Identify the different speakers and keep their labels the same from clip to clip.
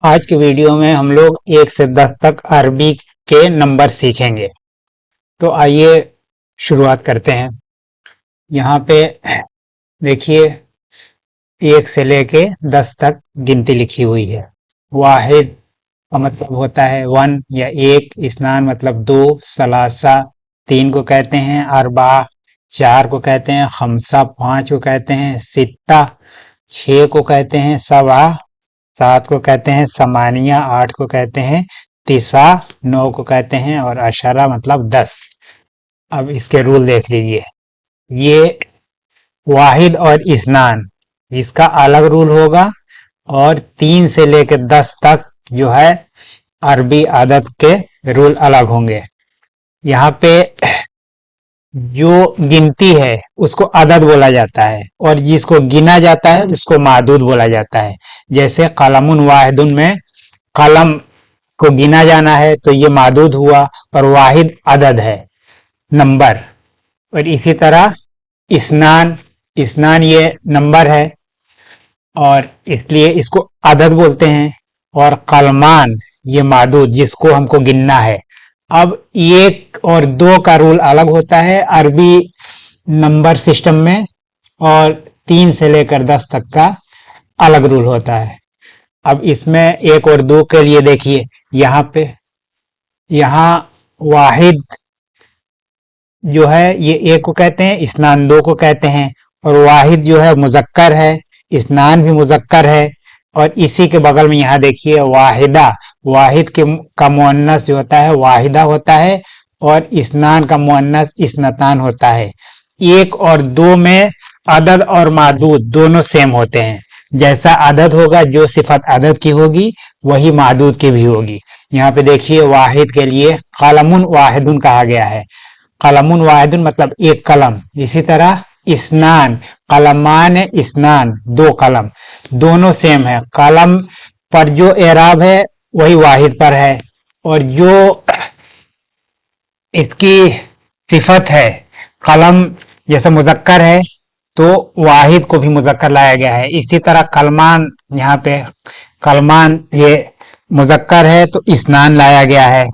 Speaker 1: आज के वीडियो में हम लोग 1 से 10 तक अरबी के नंबर सीखेंगे। तो आइए शुरुआत करते हैं। यहाँ पे देखिए 1 से लेके 10 तक गिनती लिखी हुई है। वाहिद का मतलब होता है 1 या 1, इस्नान मतलब 2, सलासा 3 को कहते हैं, अरबा 4 को कहते हैं, खमसा 5 को कहते हैं, सित्ता 6 को कहते हैं, सबा 7 को कहते हैं, समानिया 8 को कहते हैं, तिसा 9 को कहते हैं और अशरा मतलब 10। अब इसके रूल देख लीजिए। ये वाहिद और इस्नान इसका अलग रूल होगा और 3 से लेकर 10 तक जो है अरबी आदत के रूल अलग होंगे। यहाँ पे जो गिनती है उसको अदद बोला जाता है और जिसको गिना जाता है उसको मादूद बोला जाता है। जैसे कलमुन वाहिदुन में कलम को गिना जाना है तो ये मादूद हुआ और वाहिद अदद है, नंबर। और इसी तरह इस्नान इस्नान ये नंबर है और इसलिए इसको अदद बोलते हैं। और कलमान ये मादूद जिसको हमको गिनना है। अब 1 और 2 का रूल अलग होता है अरबी नंबर सिस्टम में और 3 से लेकर 10 तक का अलग रूल होता है। अब इसमें 1 और 2 के लिए देखिए, यहाँ वाहिद जो है ये 1 को कहते हैं, इस्नान 2 को कहते हैं और वाहिद जो है मुजक्कर है, इस्नान भी मुजक्कर है। और इसी के बगल में यहाँ देखिए वाहिदा, वाहिद का मुअन्नस जो होता है वाहिदा होता है और इस्नान का मुअन्नस इस्नतान होता है। 1 और 2 में अदद और मादूद दोनों सेम होते हैं। जैसा अदद होगा, जो सिफत अदद की होगी वही मादूद की भी होगी। यहाँ पे देखिए वाहिद के लिए कलमुन वाहिदुन कहा गया है। कलमुन वाहिदुन मतलब 1 कलम। इसी तरह इस्नान कलमान इस्नान 2 कलम, दोनों सेम है। कलम पर जो एराब है वही वाहिद पर है और जो इसकी सिफत है कलम जैसे मुजक्कर है तो वाहिद को भी मुजक्कर लाया गया है। इसी तरह कलमान, यहाँ पे कलमान ये मुजक्कर है तो इस्नान लाया गया है।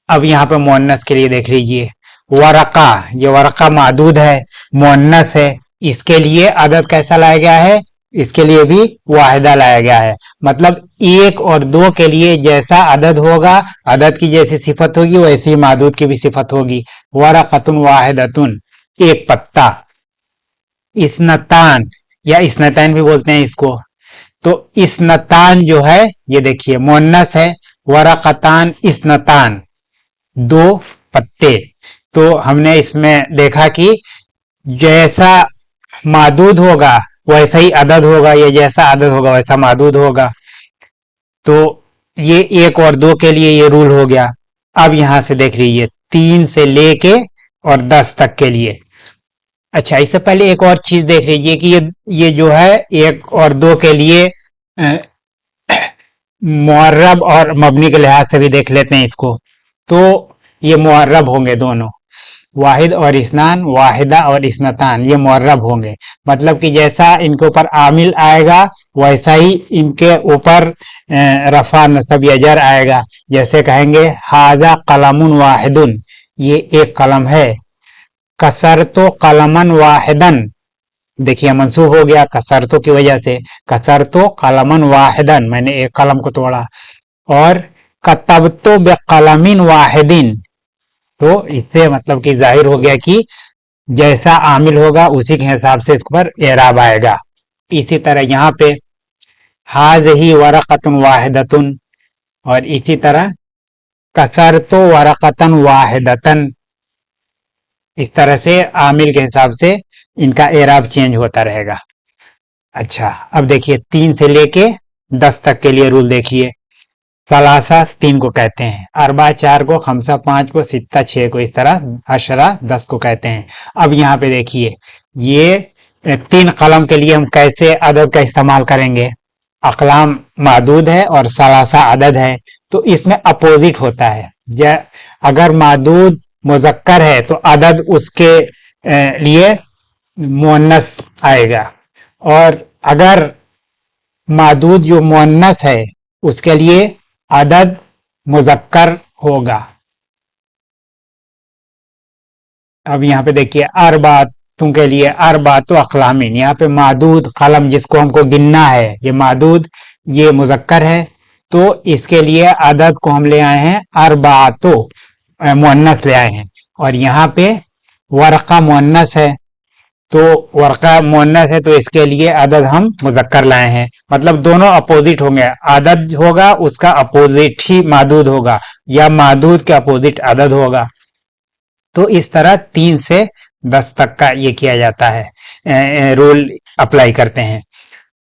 Speaker 1: अब यहाँ पे मुअन्नस के लिए देख लीजिए, वरका, ये वरका मादूद है, मुअन्नस है, इसके लिए अदद कैसा लाया गया है, इसके लिए भी वाहिदा लाया गया है। मतलब 1 और 2 के लिए जैसा अदद होगा, अदद की जैसी सिफत होगी वैसी ही मादूद की भी सिफत होगी। वरकतुन वाहिदतुन 1 पत्ता। इस्नतान या इस्नतैन भी बोलते हैं इसको। तो इस्नतान जो है ये देखिए मुअन्नस है, वरकतान इस्नतान 2 पत्ते। तो हमने इसमें देखा कि जैसा मादूद होगा वैसा ही अदद होगा, या जैसा अदद होगा वैसा मादूद होगा। तो ये 1 और 2 के लिए ये रूल हो गया। अब यहां से देख लीजिए 3 से लेके और 10 तक के लिए। अच्छा, इससे पहले एक और चीज देख लीजिए कि ये जो है 1 और 2 के लिए मुअर्रब और मबनी के लिहाज से भी देख लेते हैं इसको। तो ये मुअर्रब होंगे दोनों, वाहिद और इस्नान, वाहिदा और इस्नतान, ये मुअर्रब होंगे। मतलब कि जैसा इनके ऊपर आमिल आएगा वैसा ही इनके ऊपर रफा नसब या जर आएगा। जैसे कहेंगे हाजा कलमुन वाहिदुन, ये 1 कलम है। कसरतो कलमन वाहिदन, देखिए मंसूब हो गया कसरतो की वजह से, कसरतो कलमन वाहिदन, मैंने 1 कलम को तोड़ा। और कतबतो बेकलमिन वाहिदिन, तो इससे मतलब कि जाहिर हो गया कि जैसा आमिल होगा उसी के हिसाब से इस पर एराब आएगा। इसी तरह यहाँ पे हाज़िही वरक़तुन वाहिदतुन, और इसी तरह कसरतो वरक़तन वाहिदतन, इस तरह से आमिल के हिसाब से इनका एराब चेंज होता रहेगा। अच्छा, अब देखिए 3 से लेके 10 तक के लिए रूल देखिए। सलासा 3 को कहते हैं, अरबा 4 को, खमसा 5 को, सित्ता 6 को, इस तरह अशरा 10 को कहते हैं। अब यहाँ पे देखिए ये 3 कलम के लिए हम कैसे अदद का इस्तेमाल करेंगे। अकलाम मादूद है और सलासा अदद है, तो इसमें अपोजिट होता है। अगर मादूद मुजक्कर है तो अदद उसके लिए मुअन्नस आएगा, और अगर मादूद जो मुअन्नस है उसके लिए अदद मुज़क्कर होगा। अब यहाँ पे देखिए अरबातों के लिए अरबातो अक़लामिन, यहाँ पे मादूद कलम जिसको हमको गिनना है, ये मादूद ये मुज़क्कर है, तो इसके लिए अदद को हम ले आए हैं अरबातो मुअन्नस ले आए हैं। और यहाँ पे वर्क़ा मुअन्नस है, तो वर्क़ा मुअन्नस है तो इसके लिए अदद हम मुज़क्कर लाए हैं। मतलब दोनों अपोजिट होंगे, अदद होगा उसका अपोजिट ही मादूद होगा या मादूद के अपोजिट अदद होगा। तो इस तरह 3 से 10 तक का ये किया जाता है, रूल अप्लाई करते हैं।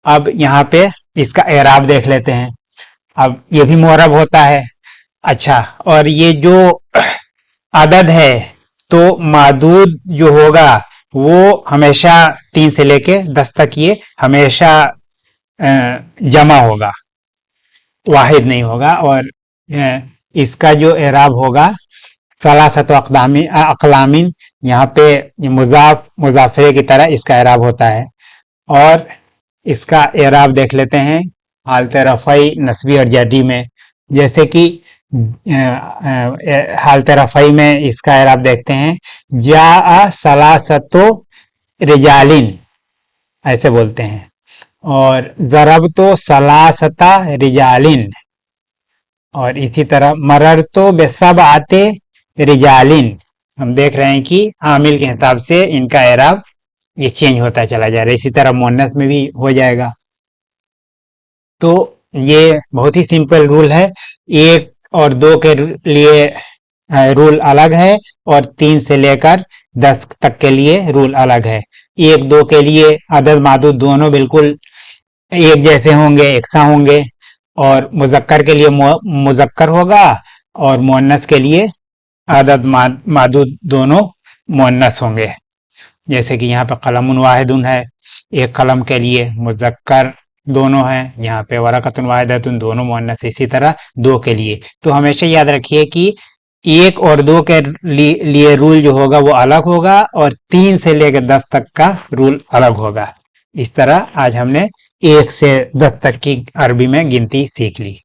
Speaker 1: अब यहाँ पे इसका एराब देख लेते हैं। अब ये भी मुअर्रब होता है। अच्छा, और ये जो अदद है तो मादूद जो होगा वो हमेशा 3 से लेके 10 तक ये हमेशा जमा होगा, वाहिद नहीं होगा। और इसका जो एराब होगा सलासत अक़लामिन, यहाँ पे मुज़ाफ मुज़ाफ़िरे की तरह इसका एराब होता है। और इसका एराब देख लेते हैं हालत रफ़ई, नस्बी और जर्री में। जैसे कि हालत रफ़ई में इसका एराब देखते हैं, जाअ सलासतो रिजालिन, ऐसे बोलते हैं। और ज़रबतो सलासता रिजालिन, और इसी तरह मररतो बेसबअते रिजालिन। हम देख रहे हैं कि आमिल के हिसाब से इनका एराब ये चेंज होता चला जा रहा है। इसी तरह मुअन्नस में भी हो जाएगा। तो ये बहुत ही सिंपल रूल है। 1 और 2 के लिए रूल अलग है और 3 से लेकर 10 तक के लिए रूल अलग है। 1, 2 के लिए अदद मादूद दोनों बिल्कुल एक जैसे होंगे, एकसा होंगे। और मुज़क्कर के लिए मुज़क्कर होगा और मुअन्नस के लिए अदद मादूद दोनों मुअन्नस होंगे। जैसे कि यहाँ पे कलमुन वाहिदुन है, एक कलम के लिए मुज़क्कर दोनों हैं, यहाँ पे वरक़तुन वाहिदतुन दोनों मुअन्नस। इसी तरह 2 के लिए। तो हमेशा याद रखिए कि 1 और 2 के लिए रूल जो होगा वो अलग होगा और 3 से लेकर 10 तक का रूल अलग होगा। इस तरह आज हमने 1 से 10 तक की अरबी में गिनती सीख ली।